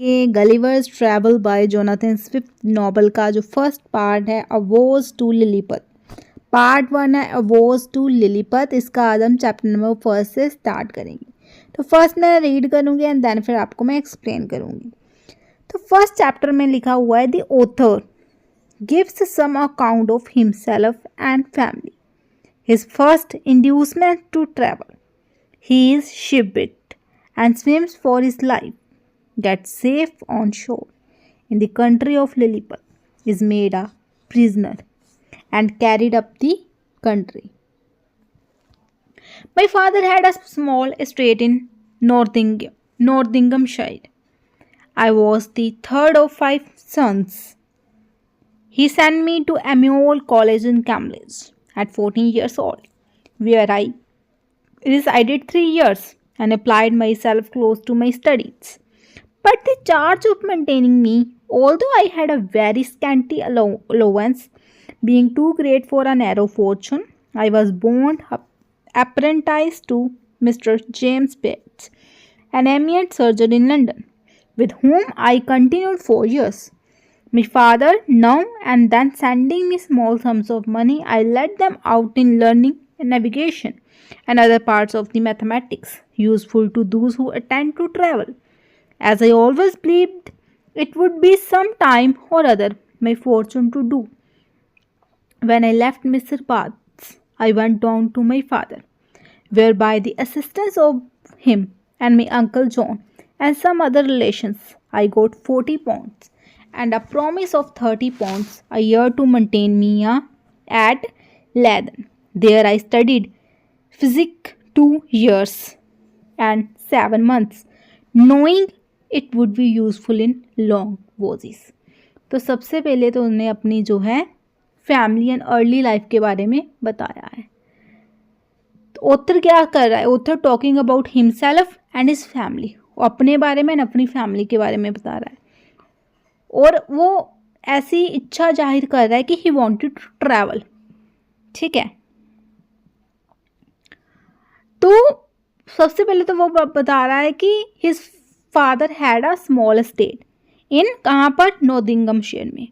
ये Gulliver's travel by Jonathan Swift novel का जो फर्स्ट पार्ट है अ वॉयज टू लिलीपत। पार्ट 1 है अ वॉयज टू लिलीपत। इसका आज हम चैप्टर नंबर 1 से स्टार्ट करेंगे। तो फर्स्ट मैं रीड करूंगी एंड देन फिर आपको मैं एक्सप्लेन करूंगी। तो फर्स्ट चैप्टर में लिखा हुआ है the author gives some account of himself and family, his first inducement to travel, he is shipwrecked and swims for his life, gets safe on shore in the country of Lilliput, is made a prisoner and carried up the country. My father had a small estate in Northamptonshire. I was the third of 5 sons. He sent me to Amiol College in Cambridge at 14 years old, where I resided 3 years and applied myself close to my studies. But the charge of maintaining me, although I had a very scanty allowance, being too great for a narrow fortune, I was born apprenticed to Mr. James Bates, an eminent surgeon in London, with whom I continued 4 years. My father, now and then sending me small sums of money, I let them out in learning and navigation and other parts of the mathematics useful to those who attempt to travel. As I always believed it would be some time or other my fortune to do. When I left Mr. Bath's, I went down to my father, where by the assistance of him and my uncle John and some other relations, I got 40 pounds and a promise of 30 pounds a year to maintain me at Leiden. There I studied physics 2 years and 7 months, knowing it would be useful in long voyages. तो सबसे पहले तो उन्होंने अपनी जो है family and early life के बारे में बताया है। तो ऑथर क्या कर रहा है? Author talking about himself and his family, अपने बारे में अपनी फैमिली के बारे में बता रहा है और वो ऐसी इच्छा जाहिर कर रहा है कि ही वांटेड टू ट्रैवल। ठीक है, तो सबसे पहले तो वो बता रहा है कि his father had a small state in कहाँ पर नॉटिंघमशायर में।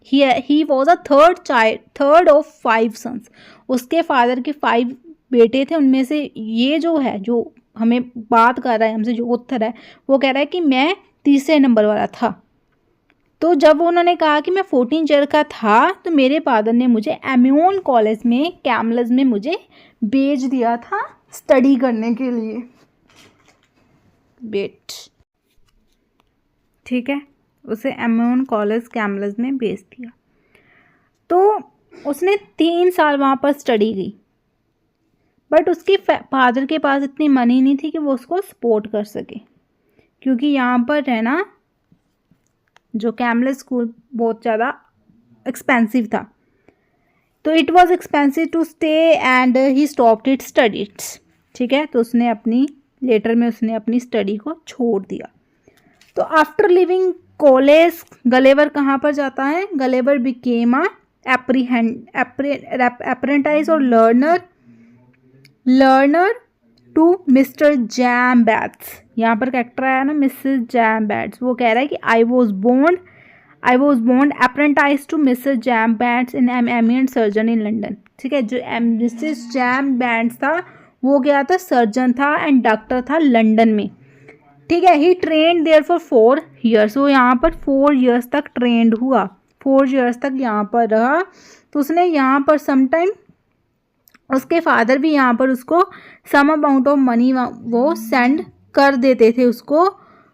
He was a third of 5 sons. उसके फादर के 5 बेटे थे, उनमें से ये जो है जो हमें बात कर रहा है हमसे, जो ऑथर है वो कह रहा है कि मैं तीसरे नंबर वाला था। तो जब उन्होंने कहा कि मैं 14 ईयर का था तो मेरे फादर ने मुझे एमियोन कॉलेज में कैम्ब्रिज में मुझे भेज दिया था स्टडी करने के लिए। बेट ठीक है, उसे एमियोन कॉलेज कैम्ब्रिज में भेज दिया। तो उसने 3 साल वहाँ पर स्टडी की, बट उसके फादर के पास इतनी मनी नहीं थी कि वो उसको सपोर्ट कर सके, क्योंकि यहाँ पर रहना जो कैम्ब्रिज स्कूल बहुत ज़्यादा एक्सपेंसिव था। तो it was expensive to stay and he stopped it studies. ठीक है, तो उसने अपनी लेटर में उसने अपनी स्टडी को छोड़ दिया। तो आफ्टर लिविंग कॉलेज गलेवर कहाँ पर जाता है? गलेवर बिकेम अ अप्रेंटाइज और learner to mister James Bates. यहाँ पर कैरेक्टर आया ना मिसेस जैम बैट्स, वो कह रहा है कि I was born apprentice to missus James Bates in eminent surgeon in London. ठीक है, जो मिसेस जैम बैट्स था वो क्या था? सर्जन था एंड डॉक्टर था लंदन में। ठीक है, ही ट्रेंड देयर फॉर 4 ईयर्स। वो यहाँ पर 4 ईयर्स तक ट्रेंड हुआ, 4 ईयर्स तक यहाँ पर रहा। तो उसने यहाँ पर समटाइम उसके फादर भी यहाँ पर उसको सम अमाउंट ऑफ मनी वो सेंड कर देते थे उसको,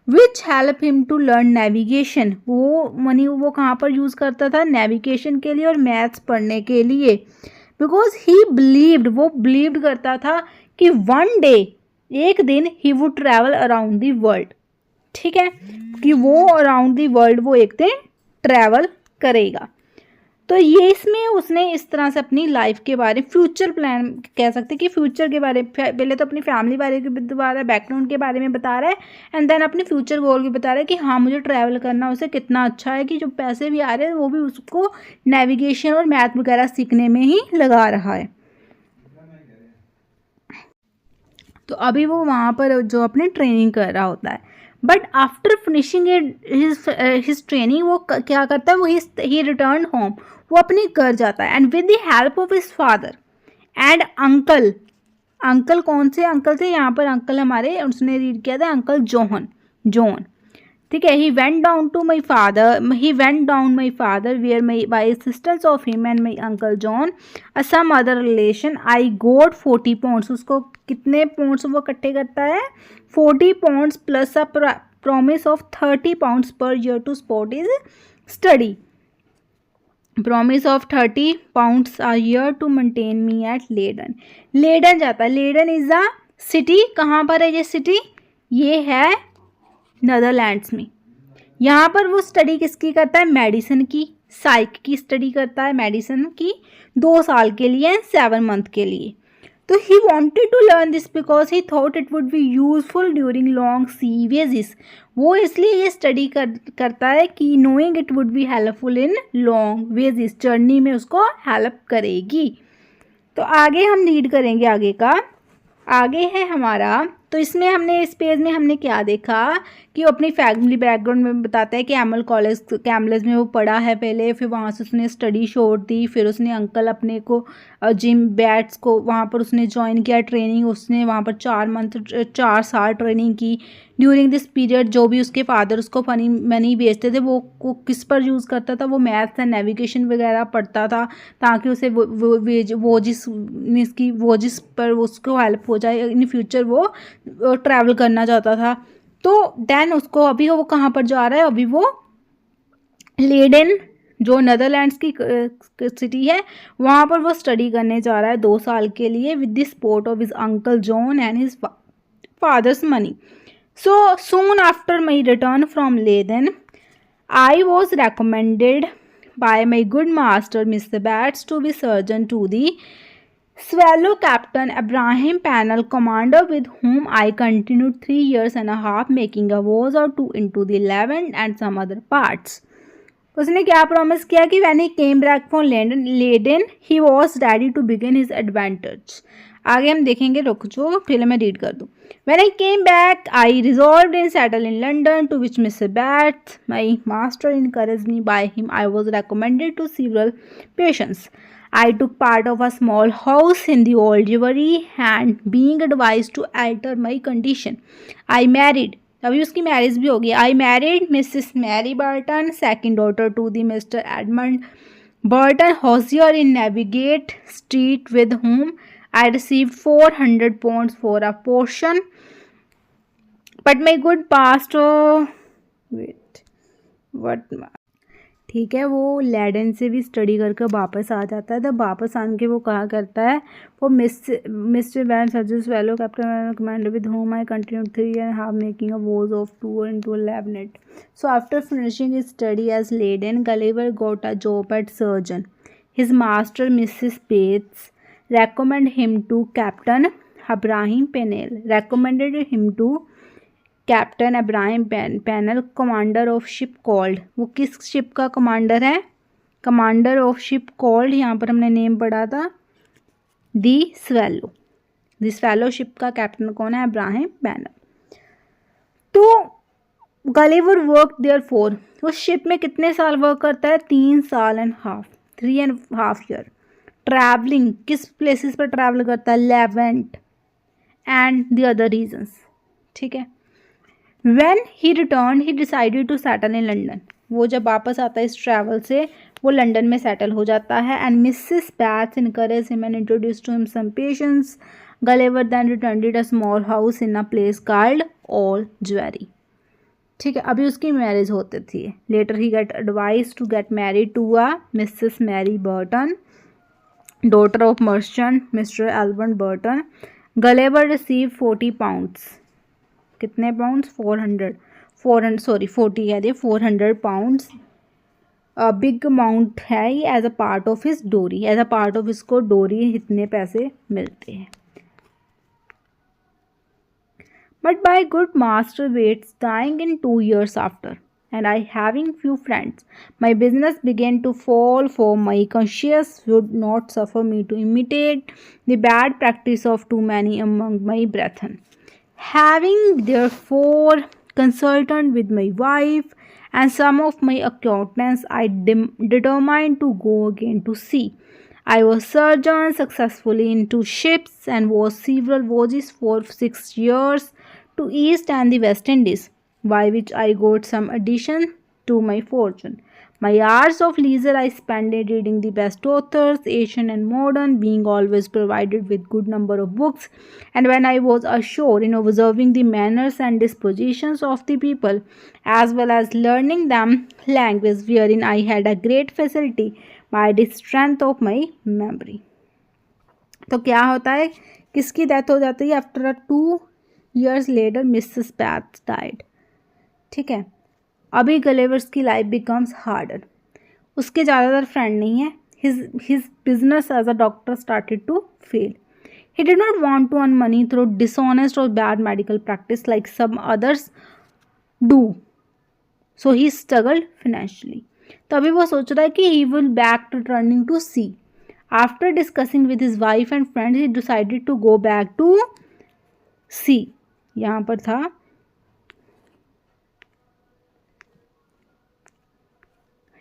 which help him to learn navigation. वो मनी वो कहाँ पर यूज़ करता था? नेविगेशन के लिए और मैथ्स पढ़ने के लिए। बिकॉज ही बिलीव्ड, वो बिलीव्ड करता था कि वन डे, एक दिन he would travel around the world. ठीक है, कि वो अराउंड दी वर्ल्ड वो एक दिन ट्रैवल करेगा। तो ये इसमें उसने इस तरह से अपनी लाइफ के बारे, फ्यूचर प्लान कह सकते हैं कि फ्यूचर के बारे, पहले तो अपनी फैमिली बारे में बता रहा है, बैकग्राउंड के बारे में बता रहा है एंड देन अपनी फ्यूचर गोल भी बता रहा है कि हाँ मुझे ट्रैवल करना, उसे कितना अच्छा है कि जो पैसे भी आ रहे हैं वो भी उसको नेविगेशन और मैथ वगैरह सीखने में ही लगा रहा है। तो अभी वो वहाँ पर जो अपनी ट्रेनिंग कर रहा होता है, but after finishing his training वो क्या करता है, वो ही रिटर्न होम, वो अपने घर जाता है and with the help of his father and uncle. Uncle कौन से अंकल थे यहाँ पर? अंकल हमारे, उसने रीड किया था अंकल जॉन, ठीक है। He went down my father where my by assistance of him and my uncle John some other relation I got 40 pounds. उसको कितने पाउंड्स वो इकट्ठे करता है? 40 pounds plus a promise of 30 pounds per year to support is study. Promise of 30 pounds a year to maintain me at Leyden. Leyden जाता है। Leyden is a city. कहाँ पर है ये सिटी? ये है नदरलैंड्स में। यहाँ पर वो स्टडी किसकी करता है? मेडिसिन की, साइक की स्टडी करता है, मेडिसिन की 2 साल के लिए, 7 मंथ के लिए। तो he wanted to learn this because he thought it would be useful during long sea voyages. वो इसलिए ये स्टडी करता है कि knowing it would be helpful in long voyages, journey में उसको हेल्प करेगी। तो आगे हम रीड करेंगे, आगे का आगे है हमारा। तो इसमें हमने इस पेज में हमने क्या देखा कि वो अपनी फैमिली बैकग्राउंड में बताता है कि एमएल कॉलेज कैम्ब्रिज में वो पढ़ा है पहले, फिर वहाँ से उसने स्टडी छोड़ दी, फिर उसने अंकल अपने को जिम बैट्स को वहाँ पर उसने ज्वाइन किया, ट्रेनिंग उसने वहाँ पर 4 साल ट्रेनिंग की। ड्यूरिंग दिस पीरियड जो भी उसके फादर उसको मनी भेजते थे वो किस पर यूज़ करता था? वो मैथ्स एंड नेविगेशन वगैरह पढ़ता था ताकि उसे वोजिस पर उसको हेल्प हो जाए इन फ्यूचर। वो ट्रैवल करना चाहता था। तो देन उसको अभी वो कहाँ पर जा रहा है? अभी वो लेडन जो नदरलैंड्स की सिटी है वहाँ पर वो स्टडी करने जा रहा है 2 साल के लिए with the support of his uncle John and his father's money. So soon after my return from Leiden, I was recommended by my good master Mr. Batts to be surgeon to the Swallow Captain Abraham Panel, commander with whom I continued 3 years and a half, making a voyage or two into the Levant and some other parts. उसने क्या promise किया कि when he came back from Leiden, he was ready to begin his adventures. आगे हम देखेंगे, रुक जो पहले मैं रीड कर दूँ। When I came back, I resolved in settle in London, to which Mr. Batts, my master, encouraged me. By him, I was recommended to several patients. I took part of a small house in the old livery and being advised to alter my condition, I married. अभी उसकी marriage भी होगी। I married Mrs. Mary Burton, second daughter to the Mr. Edmund Burton, hosier in Navigate Street, with whom I received 400 pounds for a portion. But my good pastor, ठीक है, वो laden से भी study करके वापस आ जाता है। तो वापस आके वो कहा करता है, वो मिस्टर बैन सजेस्ट वेलो captain commander with home I continue 3 and half making a voyage of 2 into 11. So after finishing his study as Leiden, Gulliver got a job at surgeon. His master, Mrs. Bates, recommended him to Captain Abraham Panel, commander of ship called. वो किस ship का commander है? Commander of ship called, यहाँ पर हमने name पढ़ा था the Swallow ship का कैप्टन कौन है? Abraham Pannell. तो गलिवर वर्क देयर फॉर, उस शिप में कितने साल वर्क करता है? 3 साल एंड हाफ, 3.5 year। ट्रैवलिंग किस प्लेसेस पर ट्रैवल करता है? Levant and the other regions, ठीक है। When he returned, he decided to settle in London. वो जब वापस आता है इस ट्रैवल से वो लंदन में सेटल हो जाता है। And Mrs. Bates encouraged him and introduced to him some patients. Gulliver then returned to a small house in a place called Algeria. ठीक है, अभी उसकी मैरिज होती थी। Later he got advised to get married to a Mrs. Mary Burton, daughter of merchant Mr. Edmund Burton. Gulliver received 40 pounds. कितने pounds? 400 pounds. Big amount है ये। As a part of his dowry, as a part of इसको dowry इतने पैसे मिलते हैं। But by good master Bates dying in 2 years after and I having few friends, my business began to fall, for my conscience would not suffer me to imitate the bad practice of too many among my brethren. Having therefore consulted with my wife and some of my acquaintances. I determined to go again to sea. I was surgeon successfully into ships and was several voyages for 6 years to East and the West Indies, by which I got some addition to my fortune. My hours of leisure I spent in reading the best authors, Asian and modern, being always provided with good number of books, and when I was ashore in observing the manners and dispositions of the people, as well as learning them language wherein I had a great facility by the strength of my memory. तो क्या होता है, किसकी death हो जाती है? After 2 years later Mrs path died. ठीक है, अभी गलेवर्स की लाइफ बिकम्स हार्डर. उसके ज़्यादातर फ्रेंड नहीं है. his business as a doctor started to fail. He did not want to earn money through dishonest or bad medical practice like some others do. So he struggled financially. तो अभी वो सोच रहा है कि he will back to turning to sea. After discussing with his wife and friends, he decided to go back to sea. यहाँ पर था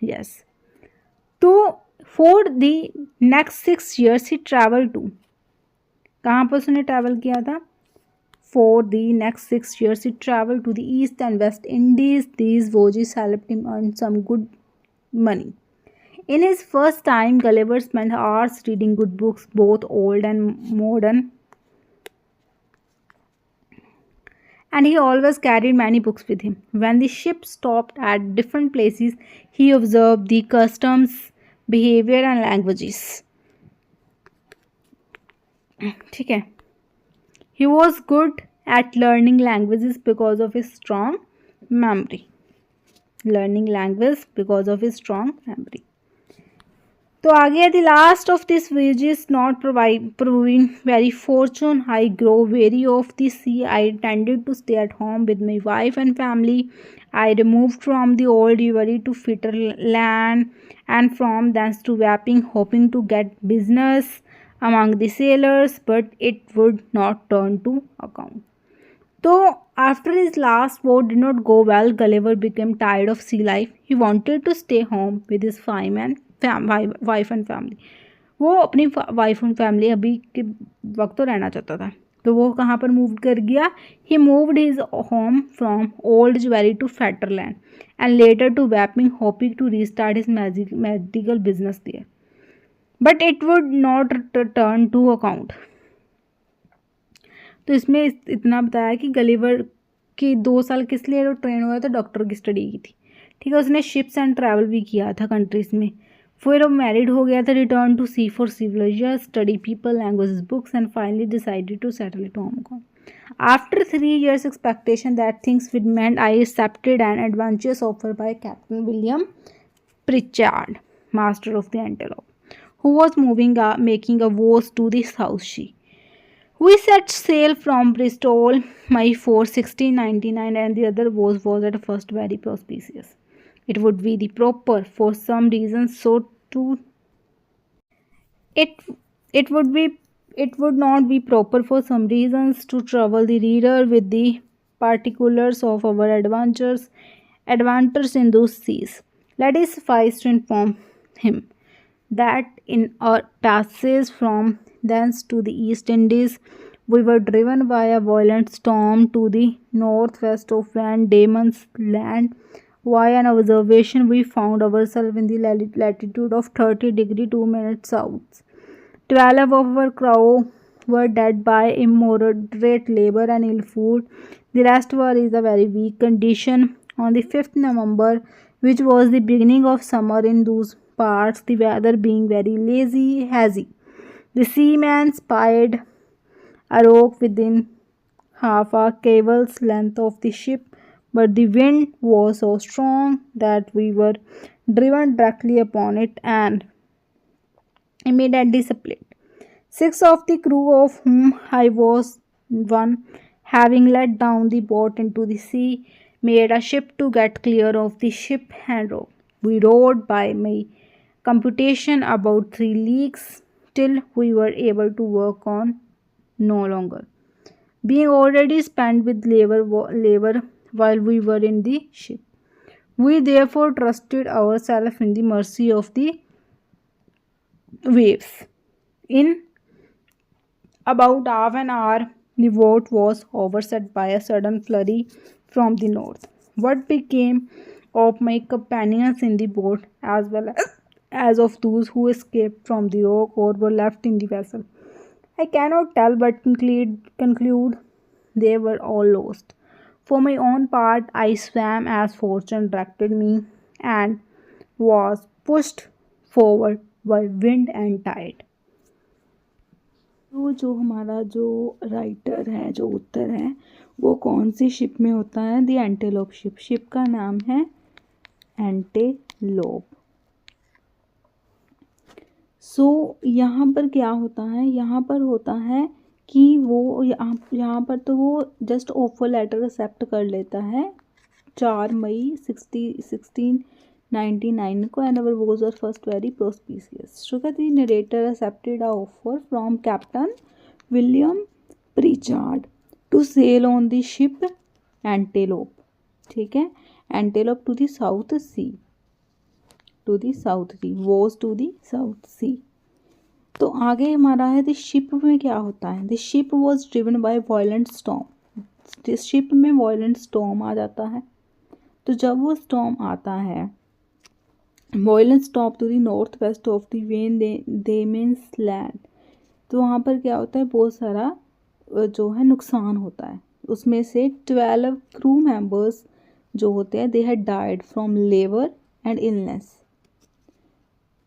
yes. तो for the next 6 years he traveled to, कहाँ पर उसने ट्रैवल किया था? For the next 6 years he traveled to the East and West Indies. These voyages helped him earn some good money. In his first time, Gulliver spent hours reading good books, both old and modern, and he always carried many books with him. When the ship stopped at different places, he observed the customs, behavior and languages. ठीक है. He was good at learning languages because of his strong memory. Learning language because of his strong memory. तो आगे, the last of this voyage is not proving very fortune. I grow weary of the sea. I intended to stay at home with my wife and family. I removed from the old Ivory to fitter land, and from thence to Wapping, hoping to get business among the sailors, but it would not turn to account. So after his last voyage did not go well, Gulliver became tired of sea life. He wanted to stay home with his wife and family. वो अपनी wife and family अभी के वक्त तो रहना चाहता था. तो वो कहाँ पर मूव कर गया? He moved his home from Old Jewry to Fetter Lane and later to Wapping, hoping to restart his medical business there, but it would not turn to account. तो इसमें इतना बताया कि गलिवर की 2 साल किस लिए ट्रेन हुआ था? डॉक्टर की स्टडी की थी. ठीक है, उसने शिप्स एंड ट्रैवल भी किया था कंट्रीज़ में. फिर वो मैरिड हो गया था, return to sea for several years, study people, languages, books and finally decided to settle at Hong Kong. After 3 years expectation that things would mend, I accepted an adventurous offer by Captain William Pritchard, master of the Antelope, who was making a voyage to the South Sea. We set sail from Bristol, my 1699, and the other voyage was at first very auspicious. It would be the proper for some reasons so to it would not be proper for some reasons to trouble the reader with the particulars of our adventures in those seas. Let it suffice to inform him that in our passage from thence to the East Indies, we were driven by a violent storm to the northwest of Van Diemen's Land. By an observation, we found ourselves in the latitude of 30° 2' south. 12 of our crew were dead by immoderate labor and ill food. The rest were in a very weak condition. On the 5th November, which was the beginning of summer in those parts, the weather being very hazy, the seaman spied a rock within half a cable's length of the ship, but the wind was so strong that we were driven directly upon it and immediately split. 6 of the crew, of whom I was one, having let down the boat into the sea, made a shift to get clear of the ship and rope. We rowed by my computation about 3 leagues till we were able to work on no longer. Being already spent with labor, while we were in the ship. We therefore trusted ourselves in the mercy of the waves. In about half an hour, the boat was overset by a sudden flurry from the north. What became of my companions in the boat, as of those who escaped from the rock or were left in the vessel, I cannot tell, but conclude they were all lost. For my own part, I swam as fortune directed me and was pushed forward by wind and tide. तो जो हमारा जो writer है, जो उत्तर है, वो कौन सी ship में होता है? The antelope ship. शिप का नाम है एंटेलोप। यहाँ पर क्या होता है? यहाँ पर होता है कि वो यहाँ पर तो वो जस्ट ऑफर लेटर एक्सेप्ट कर लेता है 4 मई 1699 को, and our voyage are first very prosperous. सो कहते narrator accepted a offer from captain William Prichard to sail on the ship Antelope. ठीक है, Antelope to the South Sea, to the South Sea, was to the South Sea. तो आगे हमारा है the ship में क्या होता है? The ship was driven by violent storm. Ship में वायलेंट स्टॉर्म आ जाता है। तो जब वो स्टॉर्म आता है, violent storm to the north west of the Van Diemen's land, तो वहाँ पर क्या होता है? बहुत सारा जो है नुकसान होता है। उसमें से 12 क्रू मेंबर्स जो होते हैं, they had died from labour and illness.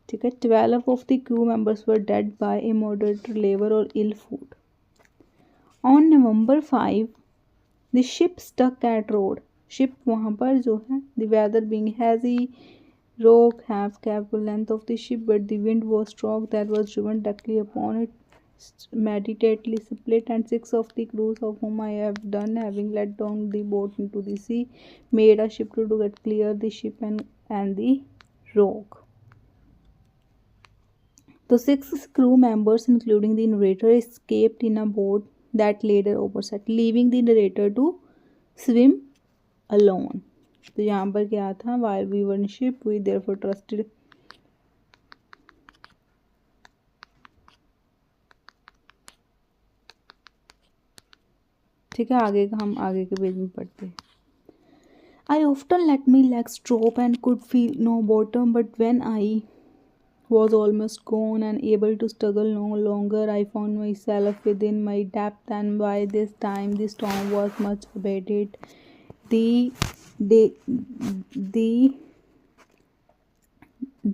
ठीक है, 12 of the crew members were dead by immoderate labour और ill food. On November 5 the ship stuck at rock. Ship वहाँ पर जो है, the weather being hazy, rock half capable length of the ship, but the wind was strong that was driven directly upon it, meditately split, and 6 of the crews of whom I have done, having let down the boat into the sea, made a shift to get clear the ship and the rock. The 6 crew members, including the narrator, escaped in a boat that later overset, leaving the narrator to swim alone. तो यहाँ पर क्या था? while we were in ship we therefore trusted ठीक है, आगे का हम आगे के पेज में पढ़ते हैं। I often let my legs drop and could feel no bottom, but when I was almost gone and able to struggle no longer, I found myself within my depth, and by this time the storm was much abated. The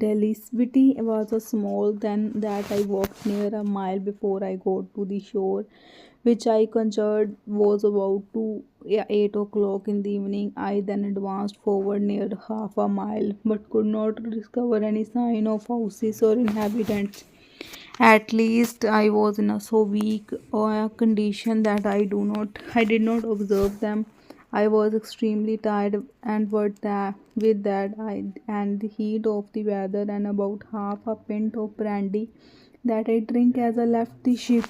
Delisvity was so small then that I walked near a mile before I got to the shore, which I conjectured was about 8 o'clock in the evening. I then advanced forward near half a mile, but could not discover any sign of houses or inhabitants. At least I was in a so weak a condition that I did not observe them. I was extremely tired, and with that and the heat of the weather and about half a pint of brandy that I drink as I left the ship,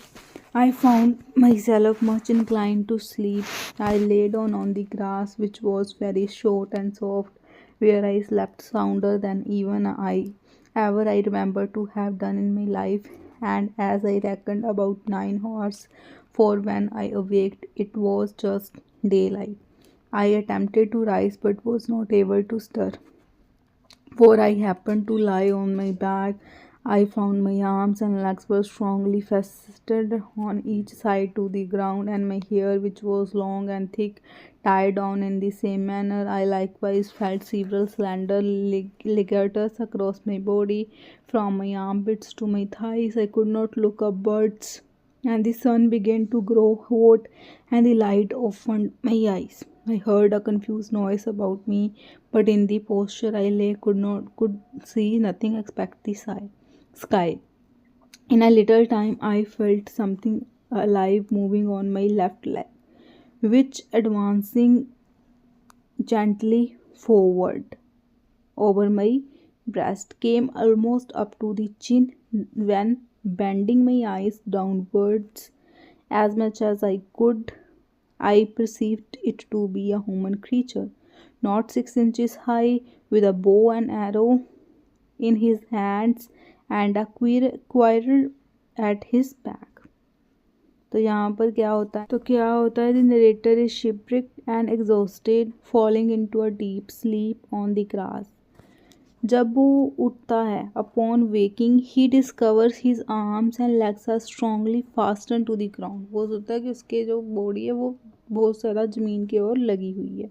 I found myself much inclined to sleep. I lay down on the grass, which was very short and soft, where I slept sounder than even I remember to have done in my life, and as I reckoned about 9 hours, for when I awaked it was just daylight. I attempted to rise but was not able to stir, for I happened to lie on my back. I found my arms and legs were strongly fastened on each side to the ground, and my hair, which was long and thick, tied down in the same manner. I likewise felt several slender ligatures across my body, from my armpits to my thighs. I could not look upwards, and the sun began to grow hot, and the light opened my eyes. I heard a confused noise about me, but in the posture I lay could see nothing except the sky. In a little time I felt something alive moving on my left leg, which advancing gently forward over my breast came almost up to the chin, when bending my eyes downwards as much as I could, I perceived it to be a human creature, not 6 inches high, with a bow and arrow in his hands and a quiver at his back. तो यहाँ पर क्या होता है, the narrator is shipwrecked and exhausted, falling into a deep sleep on the grass. जब वो उठता है, upon waking he discovers his arms and legs are strongly fastened to the ground. वो सोचता है कि उसके जो बॉडी है वो बहुत ज़्यादा ज़मीन की ओर लगी हुई है.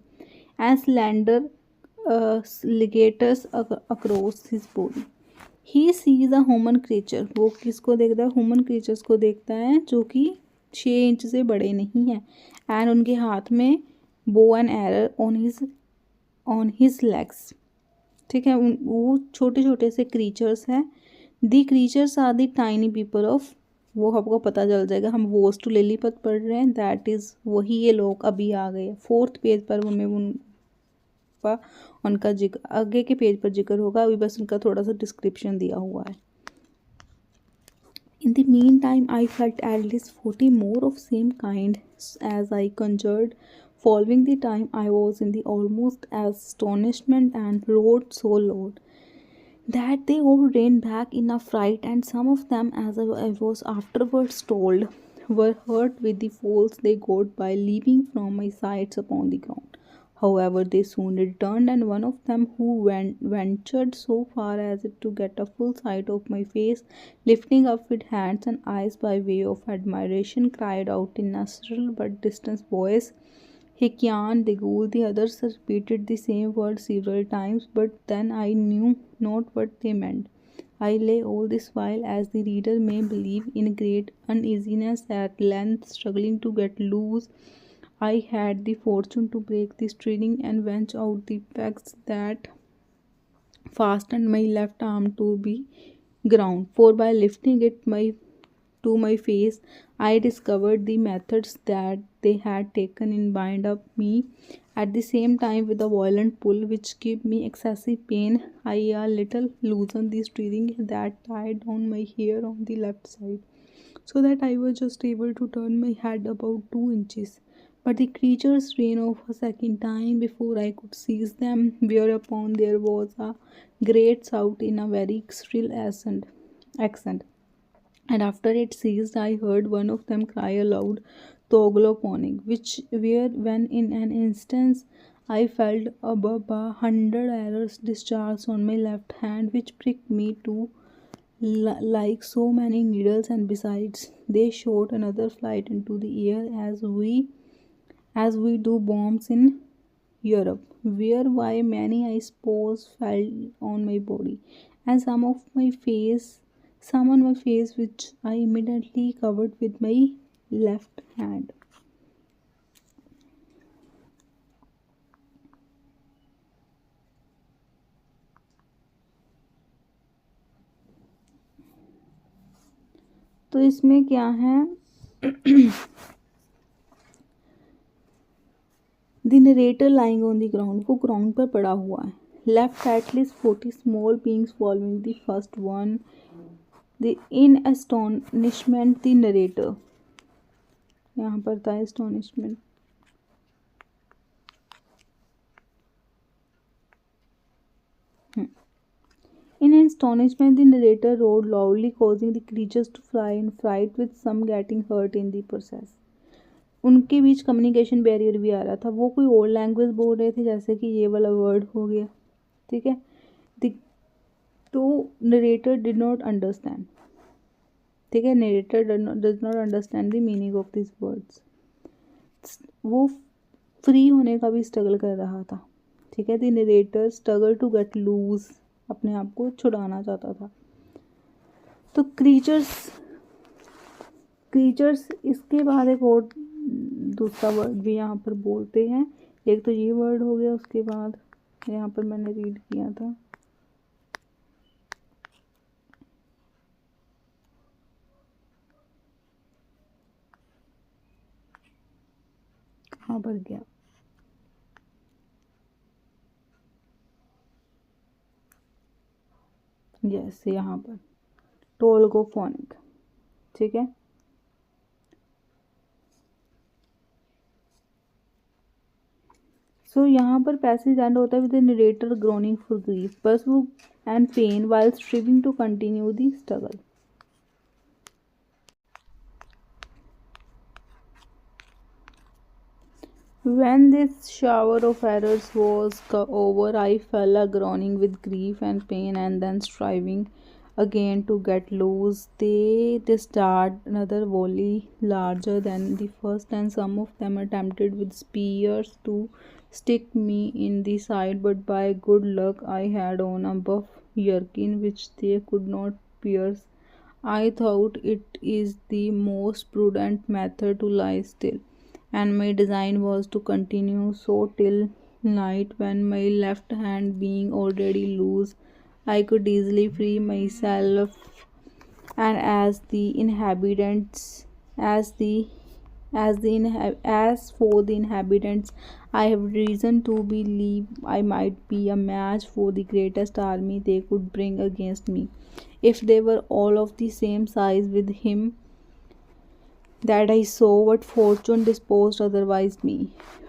And slender ligatures across his body. He sees a human creature. वो किसको देखता है? ह्यूमन क्रीचर्स को देखता है जो कि 6 इंच से बड़े नहीं हैं. एंड उनके हाथ में bow and arrow on his legs. ठीक है, वो छोटे छोटे से क्रीचर्स हैं. The creatures are the tiny people of, वो आपको पता चल जाएगा. हम वोज टू लिलीपत पढ़ रहे हैं, दैट इज़ वही ये लोग अभी आ गए. 4th पेज पर हमें उनका जिक्र आगे के पेज पर जिक्र होगा. अभी बस उनका थोड़ा सा डिस्क्रिप्शन दिया हुआ है. In the meantime, I felt at least 40 more of same kind as I conjured. Following the time, I was in the almost as astonishment and roared so loud that they all ran back in a fright, and some of them, as I was afterwards told, were hurt with the falls they got by leaping from my sides upon the ground. However, they soon returned, and one of them, who ventured so far as to get a full sight of my face, lifting up with hands and eyes by way of admiration, cried out in a shrill but distant voice, Hikyan, Degul. The others repeated the same word several times, but then I knew not what they meant. I lay all this while, as the reader may believe, in great uneasiness, at length struggling to get loose. I had the fortune to break the string and wrench out the pegs that fastened my left arm to the ground, for by lifting it to my face, I discovered the methods that they had taken in bind up me. At the same time, with a violent pull which gave me excessive pain, I a little loosened the string that tied down my hair on the left side, so that I was just able to turn my head about 2 inches. But the creatures ran off a second time before I could seize them, whereupon there was a great shout in a very shrill accent. And after it ceased, I heard one of them cry aloud, Togloponic, which where when in an instant I felt above 100 arrows discharged on my left hand, which pricked me to like so many needles, and besides, they shot another flight into the air as we do bombs in Europe, whereby many I suppose fell on my body, and some on my face, which I immediately covered with my left hand. तो इसमें क्या है, The narrator lying on the ground, वो ground पर पड़ा हुआ है. Left at least 40 small beings following the first one. In astonishment, the narrator, यहाँ पर था astonishment. In astonishment, the narrator roared loudly, causing the creatures to fly in fright, with some getting hurt in the process. उनके बीच communication barrier भी आ रहा था. वो कोई और लैंग्वेज बोल रहे थे, जैसे कि ये वाला वर्ड हो गया. ठीक है, तो नरेटर डिड नॉट अंडरस्टैंड. ठीक है, narrator does not understand the meaning of this words. वो फ्री होने का भी स्ट्रगल कर रहा था. ठीक है, the narrator struggle to get loose, अपने आप को छुड़ाना चाहता था. तो क्रीचर्स इसके बाद एक और दूसरा वर्ड भी यहाँ पर बोलते हैं. एक तो ये वर्ड हो गया, उसके बाद यहाँ पर मैंने रीड किया था, कहाँ पर गया, यस यहाँ पर टोल्गोफोनिक. ठीक है, सो यहाँ पर पैसेज एंड होता है with the narrator groaning for grief बस वो and pain while striving to continue the struggle. When this shower of errors was over, I fell a groaning with grief and pain, and then striving again to get loose. They discharged another volley larger than the first, and some of them attempted with spears to stick me in the side, but by good luck I had on a buff jerkin which they could not pierce. I thought it is the most prudent method to lie still, and my design was to continue so till night, when my left hand being already loose I could easily free myself. And as for the inhabitants, I have reason to believe I might be a match for the greatest army they could bring against me, if they were all of the same size with him that I saw what fortune disposed otherwise me.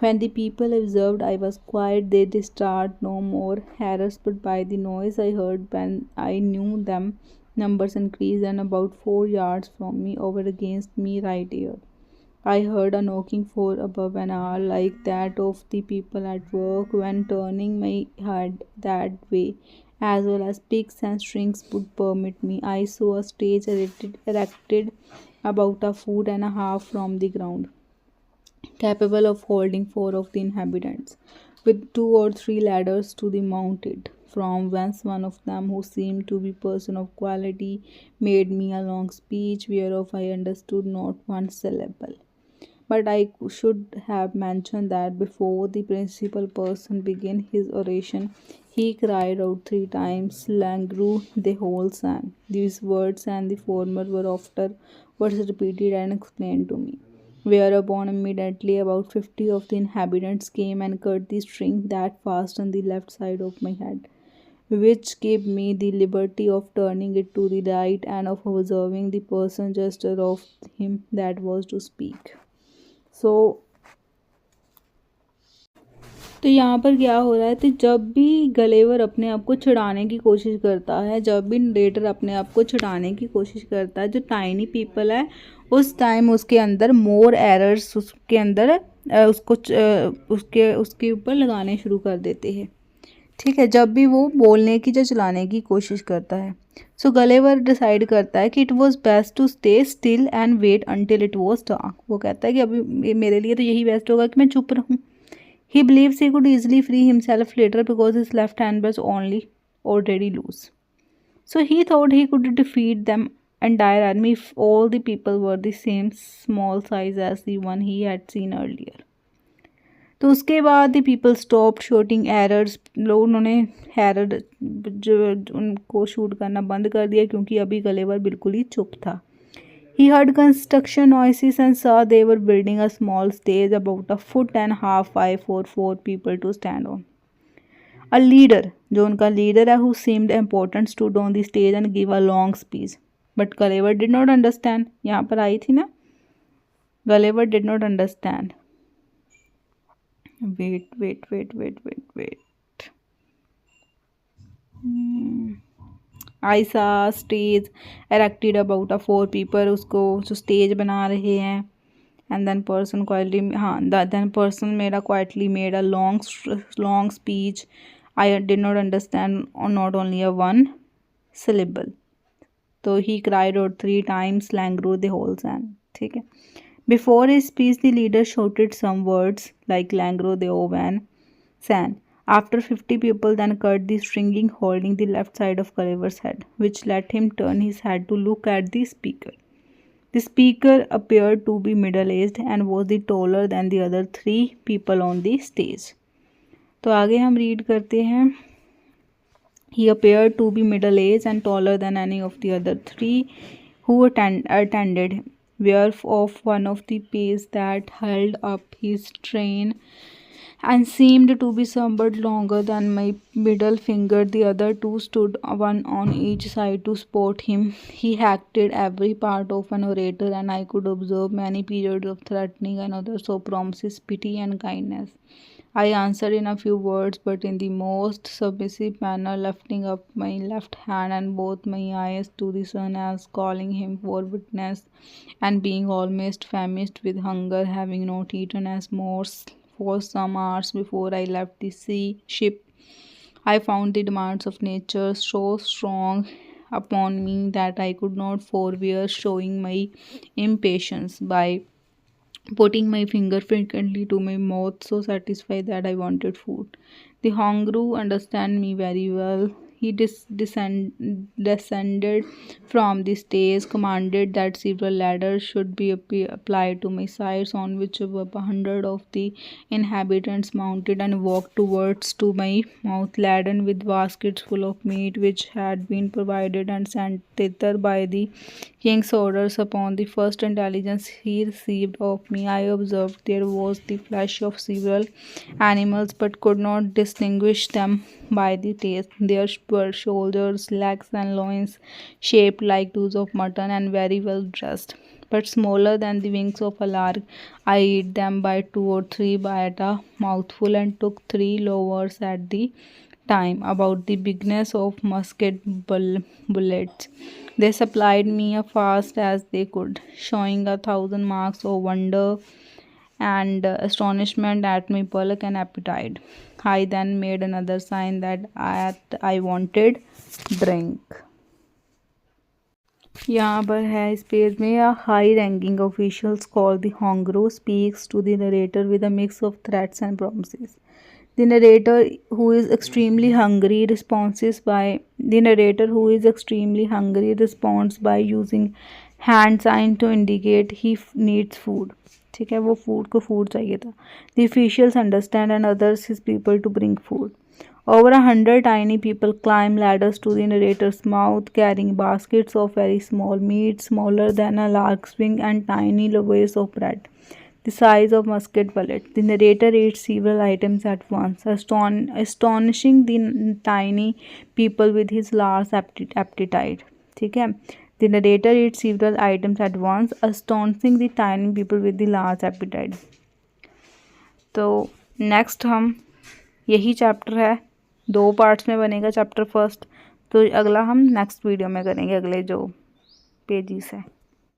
When the people observed I was quiet, they discharged no more arrows, but by the noise I heard when I knew them, numbers increased, and about 4 yards from me, over against me right ear, I heard a knocking for above, an hour like that of the people at work. When turning my head that way, as well as picks and strings would permit me, I saw a stage erected about a foot and a half from the ground, capable of holding 4 of the inhabitants, with 2 or 3 ladders to be mounted, from whence one of them, who seemed to be person of quality, made me a long speech, whereof I understood not one syllable. But I should have mentioned that before the principal person began his oration, he cried out 3 times, Langru, the whole sang. These words and the former were afterwards repeated and explained to me. Whereupon immediately about 50 of the inhabitants came and cut the string that fastened the left side of my head, which gave me the liberty of turning it to the right and of observing the person gesture of him that was to speak. So तो यहाँ पर क्या हो रहा है, तो जब भी गलेवर अपने आप को छुड़ाने की कोशिश करता है, जब भी नरेटर अपने आप को छुड़ाने की कोशिश करता है, जो टाइनी पीपल है उस टाइम उसके अंदर मोर एरर्स उसके अंदर उसको उसके ऊपर लगाने शुरू कर देते हैं. ठीक है, जब भी वो बोलने की या चलाने की कोशिश करता है. सो गलेवर डिसाइड करता है कि it was best to stay still and wait until it was dark. वो कहता है कि अभी मेरे लिए तो यही बेस्ट होगा कि मैं चुप रहूँ. He believes he could easily free himself later because his left hand was only already loose. So he thought he could defeat them entire army if all the people were the same small size as the one he had seen earlier. तो उसके बाद the people stopped shooting arrows. लोग उन्होंने arrow जो उनको shoot करना बंद कर दिया क्योंकि अभी गलेवर बिल्कुल ही चुप था. He heard construction noises and saw they were building a small stage about a foot and a half high for 4 people to stand on. A leader, जो उनका leader है, who seemed important, stood on the stage and gave a long speech. But Gulliver did not understand. यहाँ पर आई थी ना, Gulliver did not understand. Wait. I saw stage erected about a 4 people. उसको जो stage बना रहे हैं. And then person quietly then person quietly made a long speech. I did not understand not only a one syllable. So he cried out 3 times, Langro the whole sang. ठीक है. Before his speech, the leader shouted some words like Langro the Ovan sang. After 50 people then cut the stringing holding the left side of Gulliver's head, which let him turn his head to look at the speaker. The speaker appeared to be middle-aged and was the taller than the other 3 people on the stage. तो आगे हम read करते हैं. He appeared to be middle-aged and taller than any of the other 3 who attended him, whereof one of the pace that held up his train and seemed to be somewhat longer than my middle finger. The other 2 stood one on each side to support him. He acted every part of an orator, and I could observe many periods of threatening and others of promises, pity and kindness. I answered in a few words, but in the most submissive manner, lifting up my left hand and both my eyes to the sun as calling him for witness, and being almost famished with hunger, having not eaten as moors for some hours before I left the ship, I found the demands of nature so strong upon me that I could not forbear showing my impatience by putting my finger frequently to my mouth, so satisfied that I wanted food. The Hongru understand me very well. He descended from the stage, commanded that several ladders should be applied to my sides, on which above 100 of the inhabitants mounted and walked towards to my mouth, laden with baskets full of meat, which had been provided and sent thither by the king's orders. Upon the first intelligence he received of me, I observed there was the flesh of several animals, but could not distinguish them by the taste. There were shoulders, legs, and loins, shaped like those of mutton and very well dressed, but smaller than the wings of a lark. I ate them by two or three at a mouthful, and took three lovers at the time, about the bigness of musket bullets. They supplied me as fast as they could, showing 1,000 marks of wonder and astonishment at my bulk and appetite. I then made another sign that I wanted drink. यहाँ पर है इस page में a high ranking officials called the Hongro speaks to the narrator with a mix of threats and promises. The narrator who is extremely hungry responds by using hand sign to indicate he needs food. ठीक है, वो food चाहिए था. The officials understand and others his people to bring food. Over 100 tiny people climb ladders to the narrator's mouth, carrying baskets of very small meat, smaller than a lark's wing, and tiny loaves of bread, the size of musket bullets. The narrator eats several items at once, astonishing the tiny people with his large appetite. ठीक है, the narrator eats several items at once, astonishing the tiny people with the large appetite. तो next हम यही chapter है, 2 parts में बनेगा chapter first. तो अगला हम नेक्स्ट वीडियो में करेंगे, अगले जो पेजेस है.